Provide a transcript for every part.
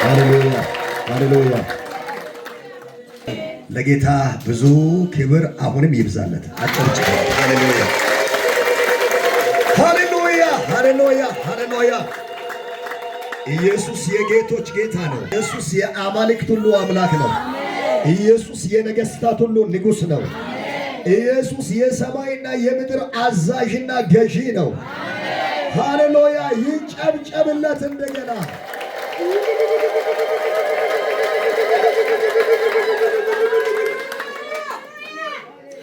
ሃሌሉያ ሃሌሉያ። ለጌታ ብዙ ክብር አሁንም ይብዛለት። አጨብጭቡ። ሃሌሉያ ሃሌሉያ ሃሌሉያ ሃሌሉያ። ኢየሱስ የጌቶች ጌታ ነው። ኢየሱስ የአማልክት ሁሉ አምላክ ነው። ኢየሱስ የነገሥታት ሁሉ ንጉሥ ነው። ኢየሱስ የሰማይና የምድር አዛዥና ገዢ ነው። ሃሌሉያ። ይጨብጨብለት እንደገና።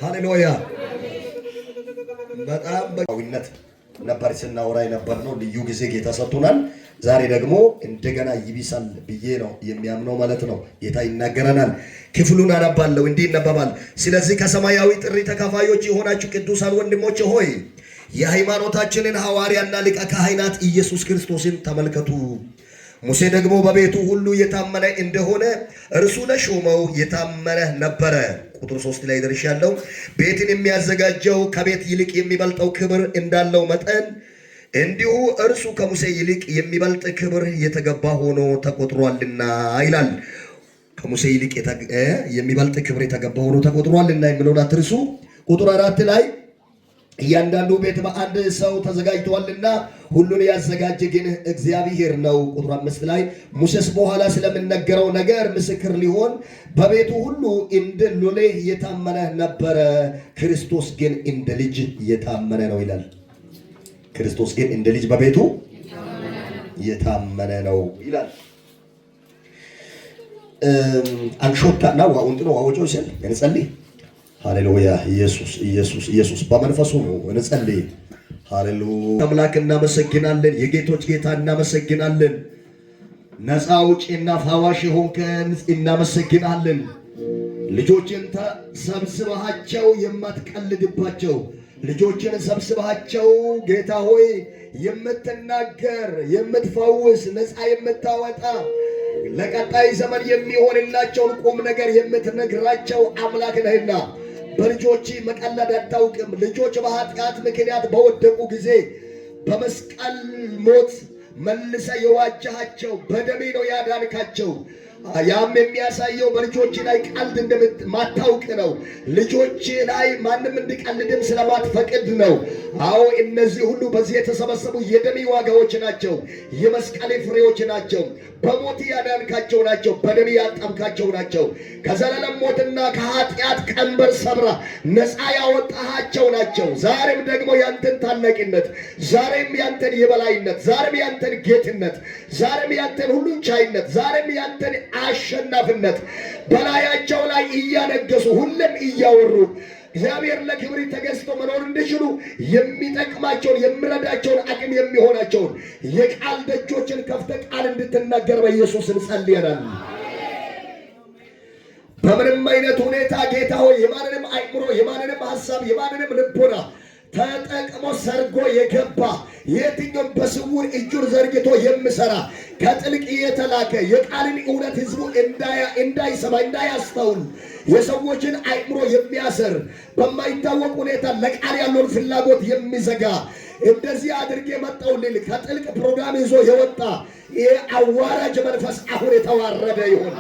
ሃሌሉያ። በጣም በዊነት ነበር ስናወራ የነበር ነው። ልዩ ጊዜ ጌታ ሰጥቶናል። ዛሬ ደግሞ እንደገና ይብሳል ብዬ ነው የሚያምነው ማለት ነው። ጌታ ይናገረናል። ክፍሉን አነባለሁ። እንዲህ ይነበባል። ስለዚህ ከሰማያዊ ጥሪ ተካፋዮች የሆናችሁ ቅዱሳን ወንድሞች ሆይ የሃይማኖታችንን ሐዋርያና ሊቀ ካህናት ኢየሱስ ክርስቶስን ተመልከቱ። ሙሴ ደግሞ በቤቱ ሁሉ የታመነ እንደሆነ እርሱ ለሾመው የታመነ ነበረ። ቁጥር 3 ላይ ደርሻለሁ። ቤትን የሚያዘጋጀው ከቤት ይልቅ የሚበልጠው ክብር እንዳለው መጠን እንዲሁ እርሱ ከሙሴ ይልቅ የሚበልጥ ክብር የተገባ ሆኖ ተቆጥሯልና ይላል። ከሙሴ ይልቅ የሚበልጥ ክብር የተገባ ሆኖ ተቆጥሯልና የሚለውን አትርሱ። ቁጥር 4 ላይ እያንዳንዱ ቤት በአንድ ሰው ተዘጋጅቷልና ሁሉን ያዘጋጀ ግን እግዚአብሔር ነው። ቁጥር 5 ላይ ሙሴስ በኋላ ስለምነገረው ነገር ምስክር ሊሆን በቤቱ ሁሉ እንደ ሎሌ የታመነ ነበረ፣ ክርስቶስ ግን እንደ ልጅ የታመነ ነው ይላል። ክርስቶስ ግን እንደ ልጅ በቤቱ የታመነ ነው ይላል። አንሾታና ዋውንጥኖ ዋውጮ ይሰል እንጸልይ። ሃሌሉያ። ኢየሱስ ኢየሱስ ኢየሱስ በመንፈሱ ነው። እንጸልይ። ሃሌሉያ። አምላክ እናመሰግናለን። የጌቶች ጌታ እናመሰግናለን። ነፃ አውጪና ፈዋሽ ሆንከን እናመሰግናለን። ልጆችን ሰብስበሃቸው የማትቀልድባቸው ልጆችን ሰብስበሃቸው ጌታ ሆይ የምትናገር የምትፈውስ ነፃ የምታወጣ ለቀጣይ ዘመን የሚሆንላቸውን ቁም ነገር የምትነግራቸው አምላክ ነህና በልጆች መቀለድ አታውቅም። ልጆች በኃጢአት ምክንያት በወደቁ ጊዜ በመስቀል ሞት መልሰ የዋጃሃቸው በደሜ ነው ያዳንካቸው። ያም የሚያሳየው በልጆች ላይ ቀልድ እንደማታውቅ ነው። ልጆች ላይ ማንም እንዲቀልድም ስለማትፈቅድ ነው። አዎ እነዚህ ሁሉ በዚህ የተሰበሰቡ የደም ዋጋዎች ናቸው። የመስቀል ፍሬዎች ናቸው። በሞት ያዳንካቸው ናቸው። በደም ያጠብካቸው ናቸው። ከዘላለም ሞትና ከኃጢአት ቀንበር ሰብራ ነፃ ያወጣሃቸው ናቸው። ዛሬም ደግሞ ያንተን ታላቅነት፣ ዛሬም ያንተን የበላይነት፣ ዛሬም ያንተን ጌትነት፣ ዛሬም ያንተን ሁሉን ቻይነት፣ ዛሬም ያንተን አሸናፊነት በላያቸው ላይ እያነገሱ ሁሉም እያወሩ እግዚአብሔር ለክብር ተገዝቶ መኖር እንዲችሉ የሚጠቅማቸውን የሚረዳቸውን አቅም የሚሆናቸውን የቃል ደጆችን ከፍተ ቃል እንድትናገር በኢየሱስ እንጸልያለን። በምንም አይነት ሁኔታ ጌታ ሆይ የማንንም አእምሮ የማንንም ሐሳብ የማንንም ልቦና ተጠቅሞ ሰርጎ የገባ የትኛውም በስውር እጁን ዘርግቶ የሚሰራ ከጥልቅ የተላከ የቃልን እውነት ህዝቡ እንዳይሰማ እንዳያስተውል የሰዎችን አእምሮ የሚያሰር በማይታወቅ ሁኔታ ለቃል ያለውን ፍላጎት የሚዘጋ እንደዚህ አድርጌ መጣው ሊል ከጥልቅ ፕሮግራም ይዞ የወጣ ይሄ አዋራጅ መንፈስ አሁን የተዋረደ ይሁን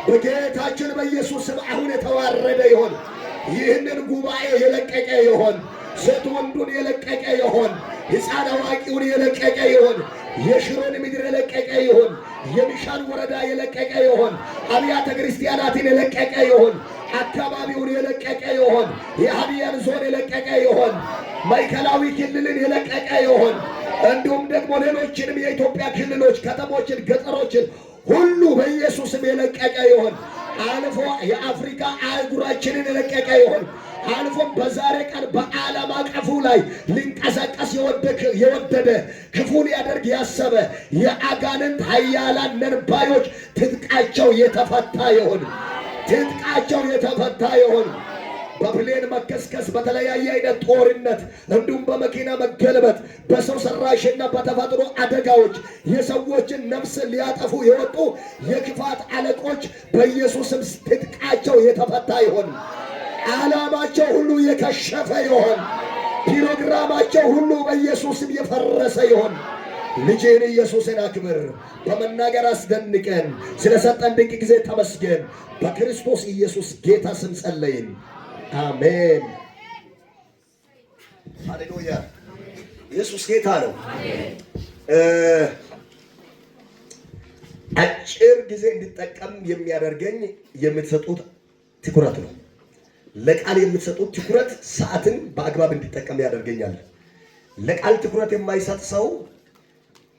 በጌታችን በኢየሱስ ስም። አሁን የተዋረደ ይሁን። ይህንን ጉባኤ የለቀቀ ይሁን። ሴት ወንዱን የለቀቀ ይሁን። ሕፃን አዋቂውን የለቀቀ ይሁን። የሽሮን ምድር የለቀቀ ይሁን። የሚሻን ወረዳ የለቀቀ ይሁን። አብያተ ክርስቲያናትን የለቀቀ ይሁን። አካባቢውን የለቀቀ ይሁን። የሀዲያን ዞን የለቀቀ ይሁን። ማዕከላዊ ክልልን የለቀቀ ይሁን። እንዲሁም ደግሞ ሌሎችንም የኢትዮጵያ ክልሎች፣ ከተሞችን፣ ገጠሮችን ሁሉ በኢየሱስም የለቀቀ ይሁን። አልፎ የአፍሪካ አህጉራችንን የለቀቀ ይሁን። አልፎም በዛሬ ቀን በዓለም አቀፉ ላይ ሊንቀሳቀስ የወደደ ክፉን ያደርግ ያሰበ የአጋንንት ኃያላን ነርባዮች ትጥቃቸው የተፈታ ይሁን። ትጥቃቸው የተፈታ ይሁን። በፕሌን መከስከስ፣ በተለያየ አይነት ጦርነት፣ እንዲሁም በመኪና መገልበጥ፣ በሰው ሰራሽና በተፈጥሮ አደጋዎች የሰዎችን ነፍስ ሊያጠፉ የወጡ የክፋት አለቆች በኢየሱስም ትጥቃቸው የተፈታ ይሁን። ዓላማቸው ሁሉ የከሸፈ ይሁን። ፕሮግራማቸው ሁሉ በኢየሱስም የፈረሰ ይሁን። ልጅህን ኢየሱስን አክብር። በመናገር አስደንቀን። ስለሰጠን ድንቅ ጊዜ ተመስገን። በክርስቶስ ኢየሱስ ጌታ ስም ጸለይን። አሜን። ሃሌሉያ። ኢየሱስ ጌታ ነው። አጭር ጊዜ እንድጠቀም የሚያደርገኝ የምትሰጡት ትኩረት ነው። ለቃል የምትሰጡት ትኩረት ሰዓትን በአግባብ እንድጠቀም ያደርገኛል። ለቃል ትኩረት የማይሰጥ ሰው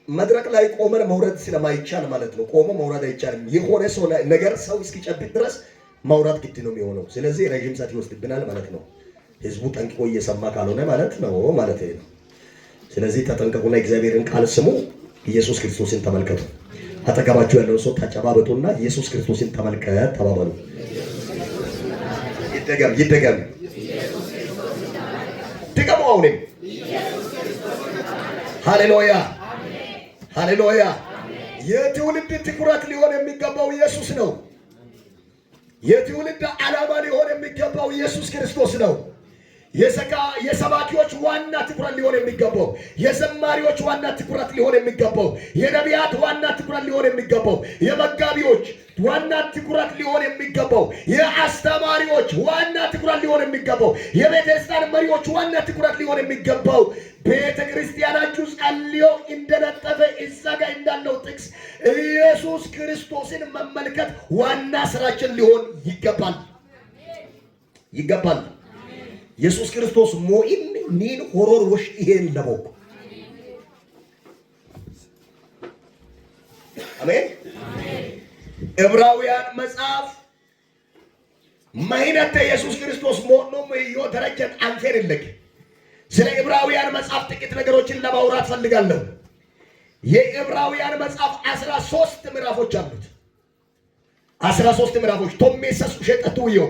መድረክ ላይ ቆመን መውረድ ስለማይቻል ማለት ነው። ቆሞ መውረድ አይቻልም። የሆነ ሰው ነገር ሰው እስኪጨብጥ ድረስ ማውራት ግድ ነው የሚሆነው። ስለዚህ ረጅም ሰዓት ይወስድብናል ማለት ነው። ህዝቡ ጠንቅቆ እየሰማ ካልሆነ ማለት ነው ነው። ስለዚህ ተጠንቀቁና እግዚአብሔርን ቃል ስሙ። ኢየሱስ ክርስቶስን ተመልከቱ። አጠገባችሁ ያለው ሰው ተጨባበጡና ኢየሱስ ክርስቶስን ተመልከት ተባባሉ። ይደገም ድገሙ። አሁንም ሃሌሉያ ሃሌሉያ። የትውልድ ትኩረት ሊሆን የሚገባው ኢየሱስ ነው። የትውልድ ዓላማ ሊሆን የሚገባው ኢየሱስ ክርስቶስ ነው። የሰባኪዎች ዋና ትኩረት ሊሆን የሚገባው፣ የዘማሪዎች ዋና ትኩረት ሊሆን የሚገባው፣ የነቢያት ዋና ትኩረት ሊሆን የሚገባው፣ የመጋቢዎች ዋና ትኩረት ሊሆን የሚገባው፣ የአስተማሪዎች ዋና ትኩረት ሊሆን የሚገባው፣ የቤተክርስቲያን መሪዎች ዋና ትኩረት ሊሆን የሚገባው ቤተ ክርስቲያናችሁ ጸልዮ እንደነጠፈ እዛ ጋር እንዳለው ጥቅስ ኢየሱስ ክርስቶስን መመልከት ዋና ስራችን ሊሆን ይገባል። ኢየሱስ ክርስቶስ ሞኢን ኒን ሆሮር ወሽ ይሄን ለቦክ አሜን። ዕብራውያን መጽሐፍ ማይነተ ኢየሱስ ክርስቶስ ሞኖም ይዮ ደረጀን አንፈር ይለክ። ስለ ዕብራውያን መጽሐፍ ጥቂት ነገሮችን ለማውራት ፈልጋለሁ። የዕብራውያን መጽሐፍ 13 ምዕራፎች አሉት። 13 ምዕራፎች ቶሜሰስ ሸጠቱ ይው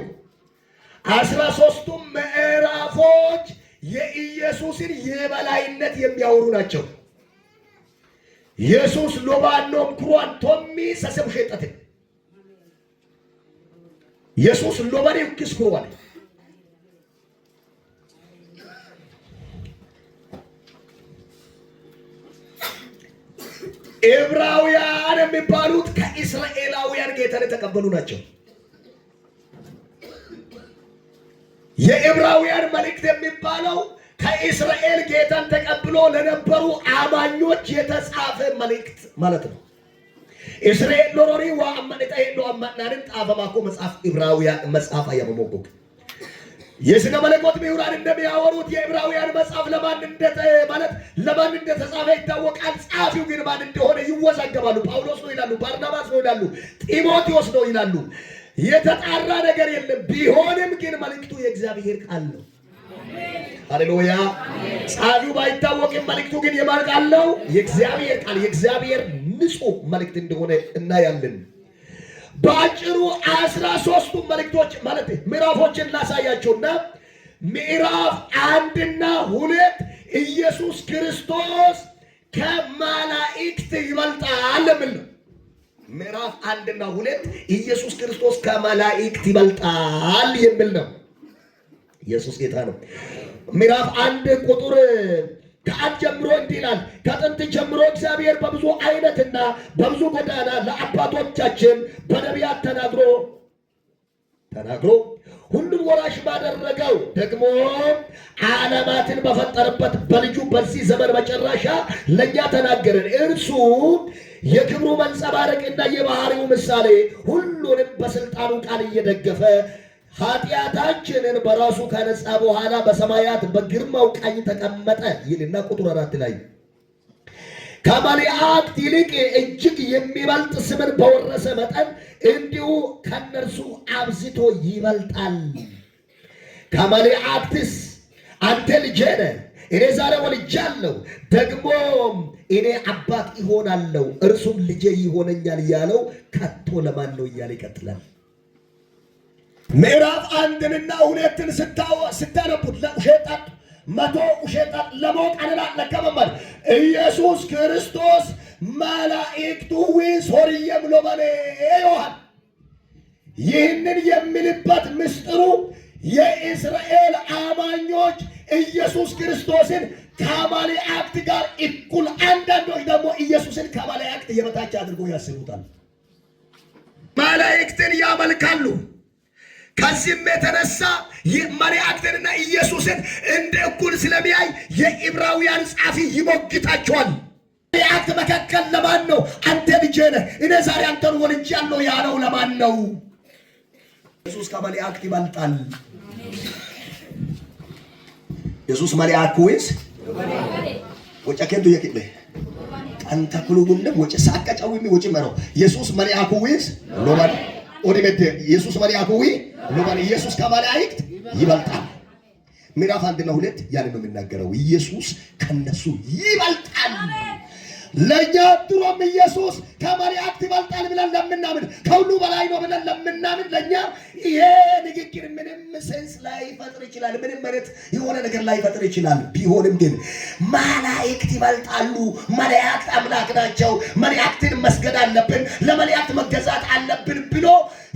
13ቱም ምዕራፎች የኢየሱስን የበላይነት የሚያወሩ ናቸው። ኢየሱስ ሎባኖም ክሩን ቶሚ ሰሰብ ሸጠተ ኢየሱስ ሎባኔው ክስ ክሩን ዕብራውያን የሚባሉት ከእስራኤላውያን ጌታን የተቀበሉ ናቸው። የዕብራውያን መልእክት የሚባለው ከእስራኤል ጌታን ተቀብሎ ለነበሩ አማኞች የተጻፈ መልእክት ማለት ነው። እስራኤል ሎሮሪ ወአመነታ ሄዶ አማናን ጣፈማኮ መጽሐፍ ዕብራውያን መጽሐፍ ያመሞጎክ የሥነ መለኮት ምሁራን እንደሚያወሩት የዕብራውያን መጽሐፍ ለማን እንደተጻፈ ይታወቃል። ጻፊው ግን ማን እንደሆነ ይወዛገባሉ። ጳውሎስ ነው ይላሉ፣ ባርናባስ ነው ይላሉ፣ ጢሞቴዎስ ነው ይላሉ። የተጣራ ነገር የለም። ቢሆንም ግን መልእክቱ የእግዚአብሔር ቃል ነው። ሃሌሉያ። ጻፊው ባይታወቅም መልእክቱ ግን የማን ቃል ነው? የእግዚአብሔር ቃል፣ የእግዚአብሔር ንጹህ መልእክት እንደሆነ እናያለን። በአጭሩ 13ቱ መልእክቶች ማለት ምዕራፎችን ላሳያቸውና ምዕራፍ 1 እና 2 ኢየሱስ ክርስቶስ ከመላእክት ይበልጣል የሚል ነው። ምዕራፍ 1 እና 2 ኢየሱስ ክርስቶስ ከመላእክት ይበልጣል የሚል ነው። ኢየሱስ ጌታ ነው። ምዕራፍ 1 ቁጥር ከአንድ ጀምሮ እንዲህ ይላል፣ ከጥንት ጀምሮ እግዚአብሔር በብዙ አይነትና በብዙ ጎዳና ለአባቶቻችን በነቢያት ተናግሮ ሁሉን ወራሽ ባደረገው ደግሞ ዓለማትን በፈጠረበት በልጁ በዚህ ዘመን መጨረሻ ለእኛ ተናገረን። እርሱ የክብሩ መንጸባረቅና የባህሪው ምሳሌ፣ ሁሉንም በስልጣኑ ቃል እየደገፈ ኃጢአታችንን በራሱ ካነጻ በኋላ በሰማያት በግርማው ቀኝ ተቀመጠ ይልና ቁጥር 4 ላይ ከመላእክት ይልቅ እጅግ የሚበልጥ ስምን በወረሰ መጠን እንዲሁ ከነርሱ አብዝቶ ይበልጣል። ከመላእክትስ አንተ ልጄ ነህ፣ እኔ ዛሬ ወልጃለሁ፣ ደግሞም እኔ አባት ይሆናለሁ፣ እርሱም ልጄ ይሆነኛል ያለው ከቶ ለማን ነው እያለ ይቀጥላል። ምዕራፍ 1 እና 2 ስታነቡት ለውሸጣት መቶ ውሸጣት ለሞቃንና ለከመማል ኢየሱስ ክርስቶስ መላእክቱ ሶርየም ሎባኔ ይሆን። ይህንን የሚልበት ምስጢሩ የእስራኤል አማኞች ኢየሱስ ክርስቶስን ከመላእክት ጋር እኩል። አንዳንዶች ደግሞ ኢየሱስን ከመላእክት የበታች አድርጎ ያስቡታል። መላእክትን ያመልካሉ። ከዚህም የተነሳ መላእክትንና ኢየሱስን እንደ እኩል ስለሚያይ የዕብራውያን ጻፊ ይሞግታቸዋል። መላእክት መካከል ለማን ነው አንተ ልጄ ነህ እኔ ዛሬ አንተን ወልጄአለሁ ያለው ለማን ነው? ኢየሱስ ከመላእክት ይበልጣል። ኢየሱስ መላእክት ወይስ ወጫ ከንቱ የከለ አንተ ኩሉጉንም ወጭ ሳቀጫው ወጭ መረው ኢየሱስ መላእክት ወይስ ሎማን ኦዲሜት ኢየሱስ መላእክት ወይ ሎማን ኢየሱስ ከመላእክት ይበልጣል። ምዕራፍ 1 እና 2 ያን ነው የሚናገረው። ኢየሱስ ከነሱ ይበልጣል። ለኛ ድሮም ኢየሱስ ከመላእክት ይበልጣል ብለን ለምናምን ከሁሉ በላይ ነው ብለን ለምናምን ለኛ ይሄ ንግግር ምንም ሴንስ ላይ ፈጥር ይችላል። ምንም ማለት የሆነ ነገር ላይ ፈጥር ይችላል። ቢሆንም ግን መላእክት ይበልጣሉ። መላእክት አምላክ ናቸው። መላእክትን መስገድ አለብን፣ ለመላእክት መገዛት አለብን ብሎ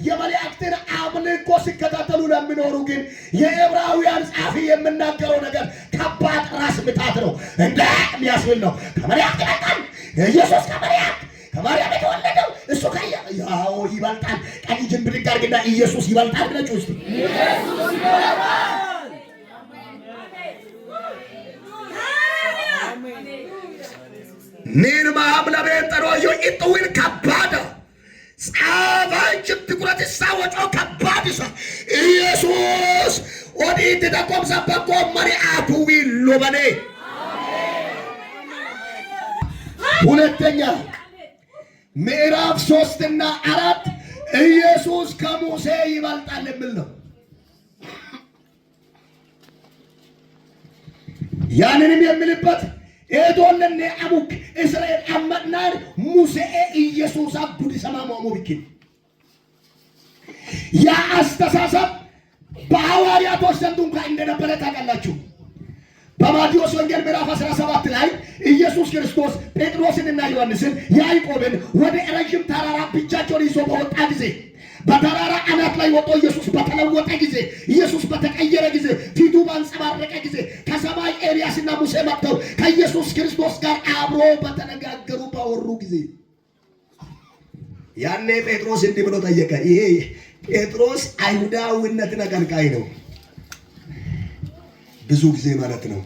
የመላእክትን አምልኮ ሲከታተሉ ለሚኖሩ ግን የዕብራውያን ጻፊ የምናገረው ነገር ከባድ ራስ ምታት ነው። እንደ የሚያስብል ነው። ከመላእክት ይበልጣል ኢየሱስ ከማርያም የተወለደው እሱ ያው ይበልጣል። ቀኝ ጅምብል ጋርግና ኢየሱስ ይበልጣል ብለህ ውስጥ ኢየሱስ ይበልጣል። ምን ማምለበ ጠሮዮ ኢጥዊን ከባዳ ጻባንች ትኩረት ሳወጮ ከባድሳ ኢየሱስ ኦዲት ተቆም ሰበቆ መሪአቱ ዊሎበኔ ሁለተኛ ምዕራፍ 3 እና 4 ኢየሱስ ከሙሴ ይበልጣል የሚል ነው። ያንንም የሚልበት ኤዶለነ አሙክ እስራኤል አመናር ሙሴ ኢየሱስ አቡዲ ሰማማሙ ቢኪን ያ አስተሳሰብ በሐዋርያቶች ዘንድ እንኳን እንደነበረ ታውቃላችሁ። በማቴዎስ ወንጌል ምዕራፍ 17 ላይ ኢየሱስ ክርስቶስ ጴጥሮስንና ዮሐንስን ያዕቆብን ወደ ረጅም ተራራ ብቻቸውን ይዞ በወጣ ጊዜ በተራራ አናት ላይ ወጥቶ ኢየሱስ በተለወጠ ጊዜ ኢየሱስ በተቀየረ ጊዜ ፊቱ ባንጸባረቀ ጊዜ ከሰማይ ኤልያስና ሙሴ መጥተው ከኢየሱስ ክርስቶስ ጋር አብሮ በተነጋገሩ ባወሩ ጊዜ ያኔ ጴጥሮስ እንዲህ ብሎ ጠየቀ። ይሄ ጴጥሮስ አይሁዳዊነትን አቀንቃኝ ነው። ብዙ ጊዜ ማለት ነው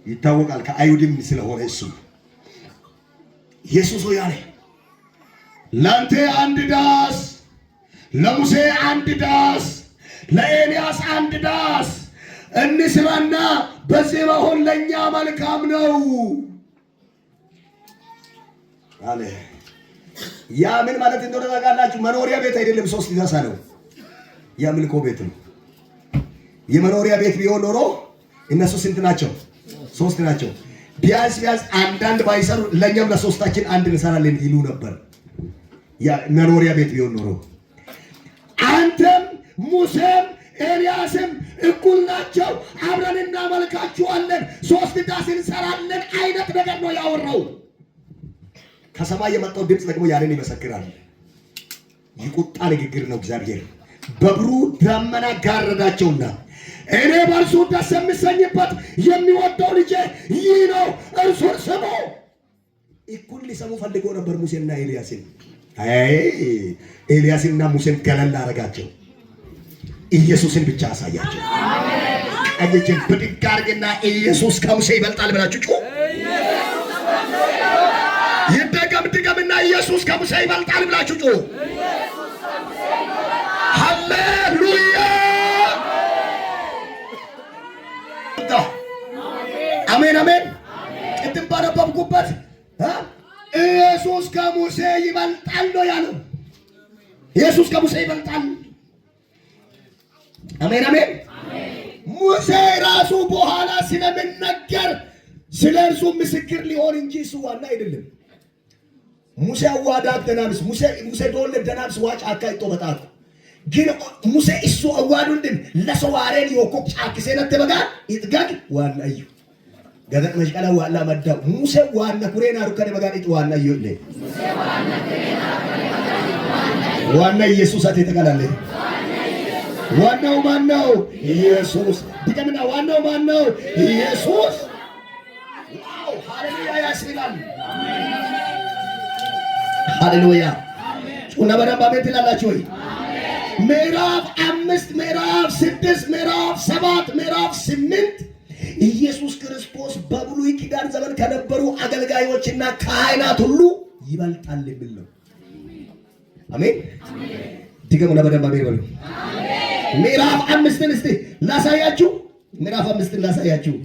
ይታወቃል። ከአይሁድም ስለሆነ እሱ ኢየሱስ ያለ ላንተ አንድ ዳስ፣ ለሙሴ አንድ ዳስ፣ ለኤልያስ አንድ ዳስ እንስራና በዚህ መሆን ለኛ መልካም ነው አለ። ያ ምን ማለት እንደሆነ ታውቃላችሁ? መኖሪያ ቤት አይደለም። 3 ዳስ ነው። የአምልኮ ቤት ነው። የመኖሪያ ቤት ቢሆን ኖሮ እነሱ ስንት ናቸው? 3 ናቸው። ቢያንስ አንዳንድ ባይሰሩ ለኛም ለሶስታችን አንድ እንሰራለን ይሉ ነበር። ያ መኖሪያ ቤት ቢሆን ኖሮ አንተም ሙሴም ኤልያስም እኩል ናቸው፣ አብረን እናመልካቸዋለን፣ 3 ዳስ እንሰራለን አይነት ነገር ነው ያወራው። ከሰማይ የመጣው ድምፅ ደግሞ ያንን ይመሰክራል። የቁጣ ንግግር ነው። እግዚአብሔር በብሩህ ደመና ጋረዳቸውና እኔ በእርሱ ደስ የምሰኝበት የሚወደው ልጄ ይህ ነው፣ እርሱን ስሙ። እኩል ሊሰሙ ፈልገው ነበር ሙሴና ኤልያስን። ኤልያስንና ሙሴን ገለል አደረጋቸው። ኢየሱስን ብቻ አሳያቸው። ቀኝችን ብድግ አድርግና ኢየሱስ ከሙሴ ይበልጣል ብላችሁ ጩኹ። ይደገም ድገምና ኢየሱስ ከሙሴ ይበልጣል ብላችሁ ጩኹ። ሃሌሉያ አሜን አሜን። ቅድም ባነበብኩበት ኢየሱስ ከሙሴ ይበልጣል ነው ያለው። ኢየሱስ ከሙሴ ይበልጣል። አሜን አሜን። ሙሴ ራሱ በኋላ ስለምንነገር ስለ እርሱ ምስክር ሊሆን እንጂ እሱ ዋና አይደለም። ሙሴ አዋዳት ደናንስ ሙሴ ዶለ ደናንስ ዋጭ አካይቶ በጣት ግን ሙሴ እሱ አዋዱንድን ለሰዋሬን ይወኮክ ጫክሰነት በጋ ይጥጋግ ዋና እዩ ገደቅ መሽቀላ ዋላ መዳ ሙሴ ዋና ኩሬና ሩከነ በጋ ይጥ ዋና ይውለ ሙሴ ዋና ኩሬና ዋና ኢየሱስ አተተቀላለ ዋናው ማን ነው? ኢየሱስ። ድገምና ዋናው ማን ነው? ኢየሱስ። ያስብላል። ሃሌሉያ። ጩና በደንብ አሜን ትላላችሁ ወይ? ምዕራፍ 5 ምዕራፍ 6 ምዕራፍ 7 ምዕራፍ 8 ኢየሱስ ክርስቶስ በብሉይ ኪዳን ዘመን ከነበሩ አገልጋዮችና ካህናት ሁሉ ይበልጣል የሚል ነው። አሜን። ድገሙና በደንብ አሜን በሉ። ምዕራፍ 5ን እስቲ ላሳያችሁ። ምዕራፍ 5ን ላሳያችሁ።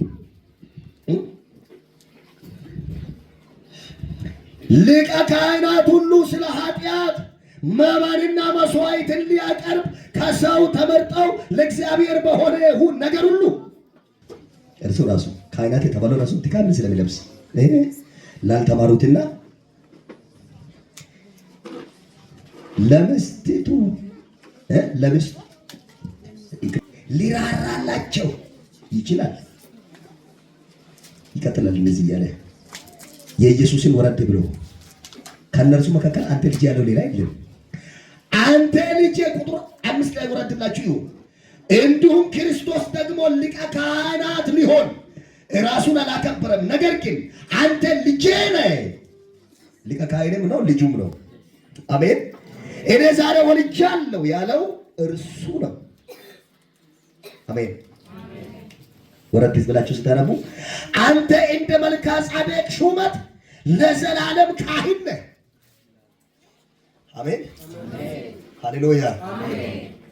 ሊቀ ካህናት ሁሉ ስለ ኃጢአት መባንና መስዋዕትን ሊያቀርብ ከሰው ተመርጠው ለእግዚአብሔር በሆነ ይሁን ነገር ሁሉ እርሱ ራሱ ካህናት የተባለው ራሱ ዲካምን ስለሚለብስ ላልተማሩትና ለምስቲቱ ለምስት ሊራራላቸው ይችላል። ይቀጥላል እንደዚህ እያለ የኢየሱስን ወረድ ብሎ ከነርሱ መካከል አንተ ልጅ ያለው ሌላ የለም። አንተ ልጅ ቁጥር 5 ላይ ወረድላችሁ። እንዲሁም ክርስቶስ ደግሞ ሊቀ ካህናት ሊሆን ራሱን አላከበረም። ነገር ግን አንተ ልጄ ነህ። ሊቀ ካህንም ነው ልጁም ነው። አሜን። እኔ ዛሬ ወልጃለሁ ያለው እርሱ ነው። አሜን። ወረድ ብላችሁ ስታነቡ አንተ እንደ መልከ ጼዴቅ ሹመት ለዘላለም ካህን ነህ። አሜን። ሃሌሉያ።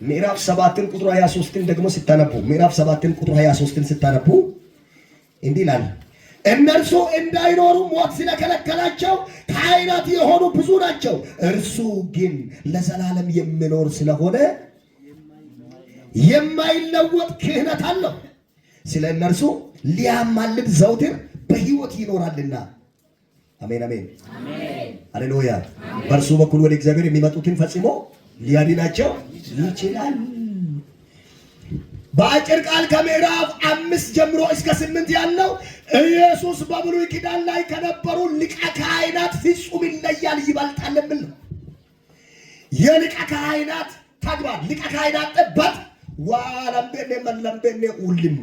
ምዕራፍ 7 ቁጥር 23 ደግሞ ስታነቡ ምዕራፍ 7 ቁጥር 23 ስታነቡ እንዲህ ይላል፣ እነርሱ እንዳይኖሩ ሞት ስለከለከላቸው ካህናት የሆኑ ብዙ ናቸው። እርሱ ግን ለዘላለም የሚኖር ስለሆነ የማይለወጥ ክህነት አለው። ስለ እነርሱ ሊያማልድ ዘውትር በሕይወት ይኖራልና። አሜን አሜን ሃሌሉያ። በእርሱ በኩል ወደ እግዚአብሔር የሚመጡትን ፈጽሞ ሊያድናቸው ይችላል። በአጭር ቃል ከምዕራፍ 5 ጀምሮ እስከ 8 ያለው ኢየሱስ በብሉይ ኪዳን ላይ ከነበሩ ሊቀ ካህናት ፍጹም ይለያል፣ ይበልጣል የሚል ነው። የሊቀ ካህናት ተግባር፣ ሊቀ ካህናት ጥበት ዋለምቤኔ መለምቤኔ ኡልም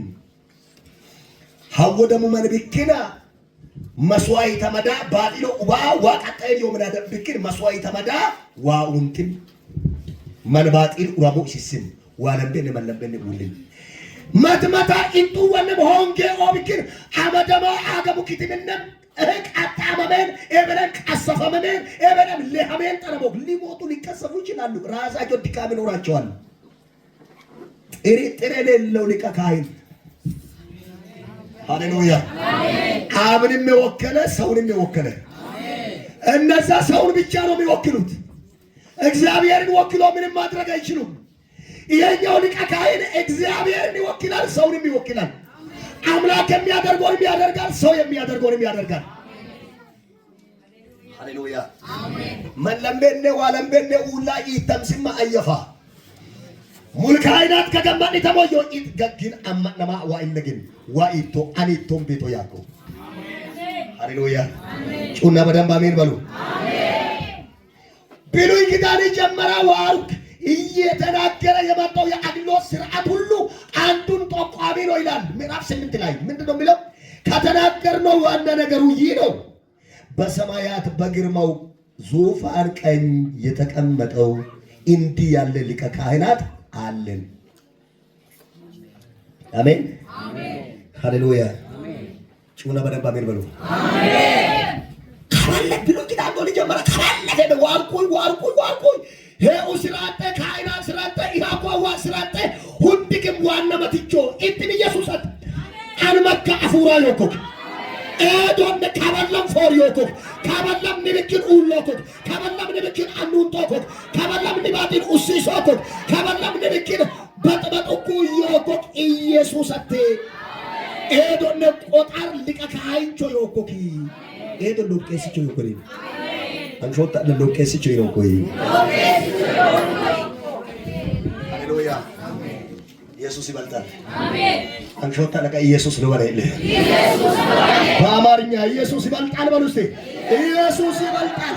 ሀወደሙ መንብክና መስዋዕተ መዳ ባጢሎ ኡባ ዋቀጠዮ ምናደ ብክን መስዋዕተ መዳ ዋኡንትን መንባጢል ኡራሙ ሲስም ዋለምቤኔ መለምቤኔ ኡልም መትመታ ኢንቱ ወንም ሆንጌ ኦብክን አመደማ አገቡ ኪትምነም እህቅ አጣመመን ኤበረን ቀሰፈመመን ኤበረን ለሐሜን ጠረቦክ ሊሞቱ ሊከሰፉ ይችላሉ። ራሳቸው ድካም ይኖራቸዋል። ጥርጥር የሌለው ሊቀ ካህን ሃሌሉያ። አብንም የወከለ ሰውንም የወከለ እነዛ ሰውን ብቻ ነው የሚወክሉት። እግዚአብሔርን ወክሎ ምንም ማድረግ አይችሉም። ይሄኛው ሊቀ ካህን እግዚአብሔርን ይወክላል፣ ሰውንም ይወክላል። አምላክ የሚያደርገውን ያደርጋል፣ ሰው የሚያደርገውን ያደርጋል። ሃሌሉያ አሜን። መለምበኔ ዋለምበኔ ኡላ ይተምስማ አየፋ ሙልካይናት ከገማን ተሞዮ ኢት ገግን አማነማ ዋይነግን ዋይቶ አኒቶም ቤቶ ያቆ ሃሌሉያ ጩና በደንብ አሜን በሉ። ብሉይ ኪዳን ጀመራ ዋርክ እየተናገረ የመጣው የአግሎት ስርዓት ሁሉ አንዱን ጠቋሚ ነው ይላል። ምዕራፍ 8 ላይ ምንድነው የሚለው? ከተናገርነው ዋና ነገሩ ይህ ነው። በሰማያት በግርማው ዙፋን ቀኝ የተቀመጠው እንዲህ ያለ ሊቀ ካህናት አለን። አሜን አሜን ሃሌሉያ ጩና በደንብ አሜን በሉ። አሜን ካለ ብሉይ ኪዳን ነው ጀመረ ካለ ዋርኩኝ ሄኡ ስራተ ካይና ስራተ ኢሃቋዋ ስራተ ሁንድግም ዋና መትቾ እንትን ኢየሱስት አንመካ አፉራ ዮኮክ ኤዶን ካበለም ፎር ዮኮክ ካበለም ንብክን ኡሎኮክ ካበለም ንብክን አንኡንቶኮክ ካበለም ንባቲን ኡሲሶኮክ ካበለም ንብክን በጥበጥኩ ዮኮክ ኢየሱስት ኤዶን ቆጣር ሊቀ ካህንቾ ዮኮክ ኤዶን ሉቄስቾ ዮኮክ አንሾታ ለሎኬስቾ ዮኮክ ሃሌሉያ ኢየሱስ ይበልጣል። አሜን አንሾታ ለካ ኢየሱስ ነው ባለ ኢየሱስ በአማርኛ ኢየሱስ ይበልጣል በሉ እስቲ። ኢየሱስ ይበልጣል።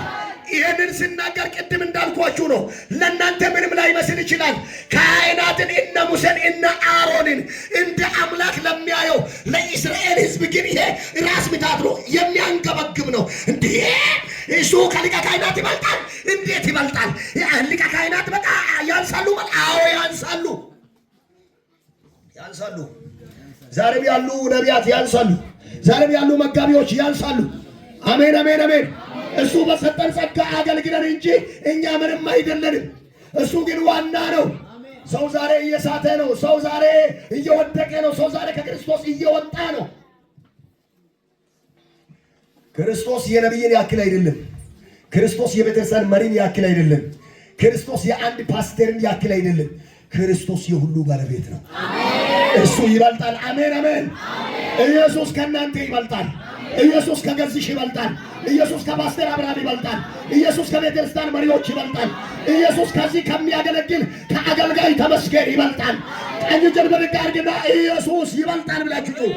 ይሄንን ስናገር ቅድም እንዳልኳችሁ ነው። ለእናንተ ምንም ላይመስል ይችላል። ካህናትን እነ ሙሴን እነ አሮንን እንደ አምላክ ለሚያየው ለእስራኤል ሕዝብ ግን ይሄ ራስ ምታት ነው፣ የሚያንገበግብ ነው። እንዴ እሱ ከሊቀ ካህናት ይበልጣል? እንዴት ይበልጣል? ሊቀ ካህናት በቃ ያንሳሉ? አዎ ያንሳሉ፣ ያንሳሉ። ዛሬም ያሉ ነቢያት ያንሳሉ። ዛሬም ያሉ መጋቢዎች ያንሳሉ። አሜን፣ አሜን፣ አሜን። እሱ በሰጠን ጸጋ አገልግለን እንጂ እኛ ምንም አይደለንም። እሱ ግን ዋና ነው። ሰው ዛሬ እየሳተ ነው። ሰው ዛሬ እየወደቀ ነው። ሰው ዛሬ ከክርስቶስ እየወጣ ነው። ክርስቶስ የነቢይን ያክል አይደለም። ክርስቶስ የቤተክርስቲያን መሪን ያክል አይደለም። ክርስቶስ የአንድ ፓስተርን ያክል አይደለም። ክርስቶስ የሁሉ ባለቤት ነው። እሱ ይበልጣል። አሜን፣ አሜን። ኢየሱስ ከእናንተ ይበልጣል። ኢየሱስ ከገዝሽ ይበልጣል። ኢየሱስ ከፓስተር አብርሃም ይበልጣል። ኢየሱስ ከቤተክርስቲያን መሪዎች ይበልጣል። ኢየሱስ ከዚህ ከሚያገለግል ከአገልጋይ ተመስገን ይበልጣል። ቀኝ እጅን ብድግ አድርግና ኢየሱስ ይበልጣል ብላችሁ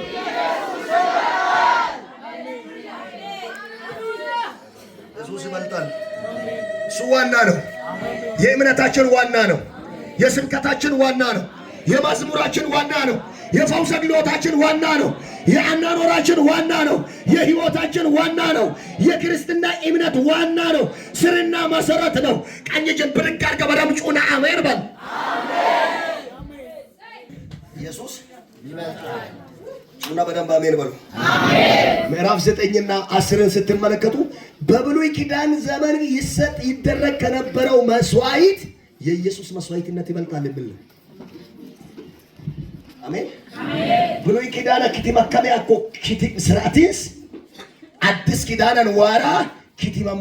ኢየሱስ ይበልጣል። እሱ ዋና ነው። የእምነታችን ዋና ነው። የስብከታችን ዋና ነው። የመዝሙራችን ዋና ነው። የፈውስ አገልግሎታችን ዋና ነው። የአኗኗራችን ዋና ነው። የህይወታችን ዋና ነው። የክርስትና እምነት ዋና ነው። ስርና መሰረት ነው። ቀኝ እጅን ብድግ አድርገህ በደምብ ጩና አሜን በል። ኢየሱስ ይበልጣል። ጩና በደምብ አሜን በሉ። ምዕራፍ 9ና 10ን ስትመለከቱ በብሉይ ኪዳን ዘመን ይደረግ ከነበረው መስዋዕት የኢየሱስ መስዋዕትነት ይበልጣል ብል አሜን። ብሉይ ኪዳን ክትመከመ አኮ ስርዓትስ አዲስ ኪዳንን ዋራ ክትመሙ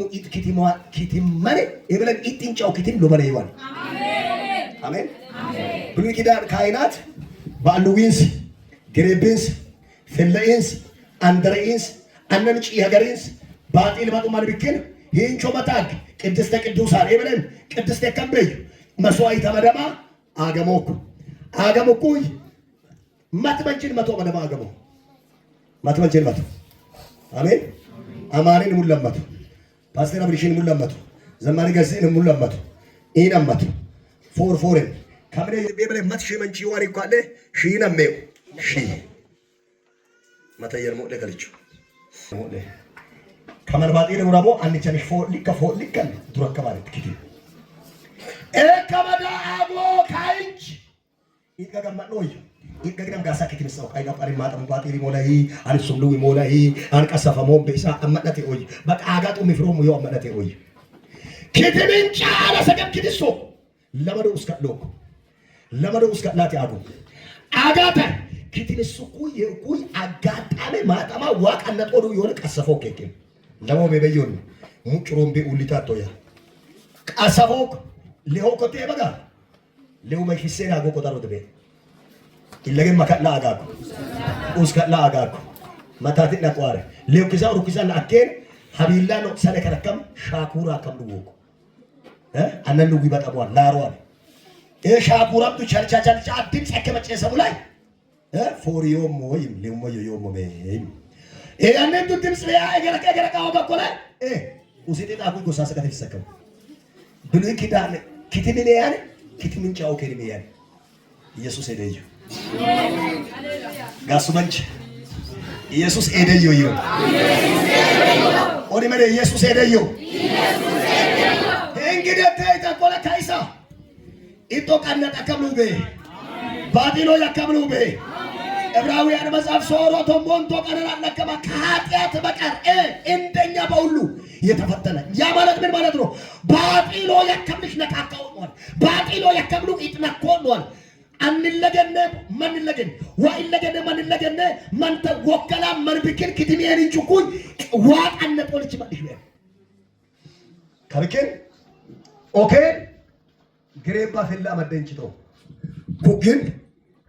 ክትመነ ይብለን ኢጥንጫው ክትም ሎበረ ይዋል አሜን። ብሉይ ኪዳን ካህናት ባሉዊንስ ግሬብንስ ፍለኢንስ አንድረኢንስ አነንጭ ያገሪንስ ባጢል ማጡማን ቢከን ይንቾ መታግ ቅድስተ ቅዱሳን ይብለን ቅድስተ ከበይ መስዋዕት መደማ አገሞኩ ማትመንችን መቶ መደማ አገሞ ማትመንችን መቶ አሜን። አማኔን ሙላመቱ ፓስተር አብሪሽን ሙላመቱ ዘማሪ ገዝን ሙላመቱ ኢናመቱ ፎርን ካምሬ ቤበለ ማትሽ መንቺ ዋሪ ኳለ ሺናሜው ሺ ማታየር ሞለ ከልቹ ሞለ ከመርባጤ ለውራቦ አንቸንሽ ፎ ሊከን ዱረከባለ ትኪቲ ከመዳ አቦ ካይንች ይገገማኖይ ይገገም ጋሳ ከትምሰው አይጋ ፓሪ ማጠም ባጤሪ ሞላይ አንሱም ሉዊ ሞላይ አንቀሰፈ ሞምቤሳ አመነቴ ኦይ በቃ አጋጡ ሚፍሮሙ ዮ አመነቴ ኦይ ክትምንጫ ለሰገብ ክትሶ ለመደው እስከ ላቲ አዱ አጋተ ክትንሱ ኩይ አጋጣለ ማጠማ ዋቃነ ጦሩ ይሆነ ቀሰፈው ከከ ለሞ በበዮን ሙጭሮምቤ ኡሊታቶያ ቀሰፈው ሌሆኮቴ በጋ ሌው መክሲና ጎቆጣሮ ደበ ኢለገን ማካላ አጋኩ ኡስካላ አጋኩ ማታቲና ቋረ ሌው ኪዛው ሩኪዛን አከን ሀቢላ ነው ሰለከረከም ሻኩራ ከምዱጎ አነኑ ይበጣቧል ላሯል ሻኩራም ቱ ቸርቻቻቻ አዲም ጸከመጨ ሰሙ ላይ ፎሪዮም ወይም ሌሞዮ ዮሞሜ ያንን ቱ ድምጽ ያ ገረቀ ወበቆለ ኡሲጤ ጣፉ ጎሳሰ ከተፈሰከም ብሉይ ኪዳን ክትምን ያለ ክትምንጫው ከሪም ያለ ኢየሱስ ሄደዩ ጋሱ መንች ኢየሱስ ሄደዩ ይው ኦዲ መደ ኢየሱስ ሄደዩ እንግዲህ ተይተቆለ ካይሳ ኢጦቃና ተከምሉበ ባዲሎ ያከምሉበ ዕብራውያን መጽሐፍ ሶሮቶ ሞንቶ ቀረራ ለከማ ከኃጢአት በቀር እንደኛ በሁሉ የተፈተነ ያ ማለት ምን ማለት ነው? ባጢሎ ያከምልሽ ነካካው ነው። ባጢሎ ያከምሉ ይጥነኮ ነው። አንለገነ ማንለገነ ወይለገነ ማንለገነ ማንተ ወከላ መንብክን ክትሚያን እንጭኩኝ ዋቃነ ጦልች ማለት ነው። ከርከን ኦኬ ግሬባ ፈላ መደንጭቶ ኩግን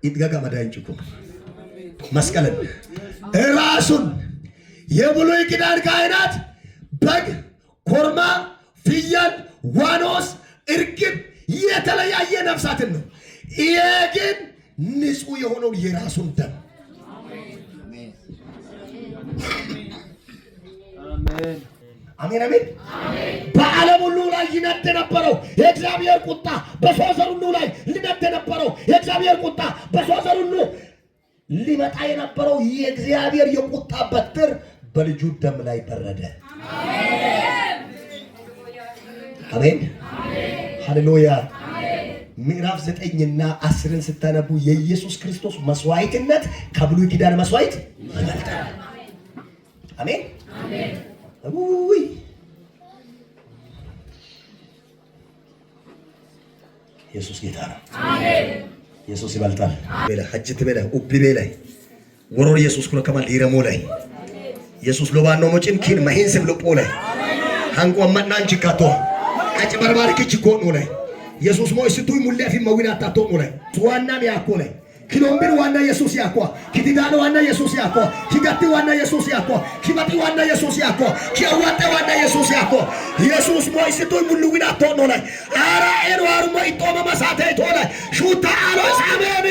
ይጥጋጋ መዳንጭኩ መስቀልን ራሱን የብሉይ ኪዳን ካህናት በግ፣ ኮርማ፣ ፍየል፣ ዋኖስ፣ እርግብ የተለያየ ነፍሳትን ነው። ይሄ ግን ንጹህ የሆነው የራሱን ደም አሜን አሜን። በዓለም ሁሉ ላይ ይነድ የነበረው የእግዚአብሔር ቁጣ በሰው ዘር ሁሉ ላይ ሊነድ የነበረው የእግዚአብሔር ቁጣ በሰው ዘር ሁሉ ሊመጣ የነበረው የእግዚአብሔር የቁጣ በትር በልጁ ደም ላይ በረደ። አሜን ሃሌሉያ። ምዕራፍ 9ና 10ን ስታነቡ የኢየሱስ ክርስቶስ መስዋዕትነት ከብሉይ ኪዳን መስዋዕት ይበልጣል። አሜን አሜን። ውይ ኢየሱስ ጌታ ነው። አሜን። ኢየሱስ ይበልጣል። በለ ሐጅት በለ ኡቢ በለ ወሮር ኢየሱስ ኩነ ከማል ይረሞ ላይ ኢየሱስ ሎባኖ ሞጭን ኪን ማሂንስም ልጶ ላይ ሃንቆ ማናንቺ ካቶ አጭ በርባር ክቺ ኮኑ ላይ ኢየሱስ ሞይ ስቱይ ሙለፊ መዊና ታቶ ላይ ዋናም ያኮ ላይ ኪሎምቢር ዋና ኢየሱስ ያኮ ኪዲዳኖ ዋና ኢየሱስ ያኮ ኪጋቲ ዋና ኢየሱስ ያኮ ኪባቲ ዋና ኢየሱስ ያኮ ኪዋጣ ዋና ኢየሱስ ያኮ ኢየሱስ ሞይ ስቱይ ሙሉዊና ታቶ ላይ አራ ኤሮ አርሞ ኢጦማ ማሳተ ኢቶ ላይ ሹታ አሎ ሳሜኒ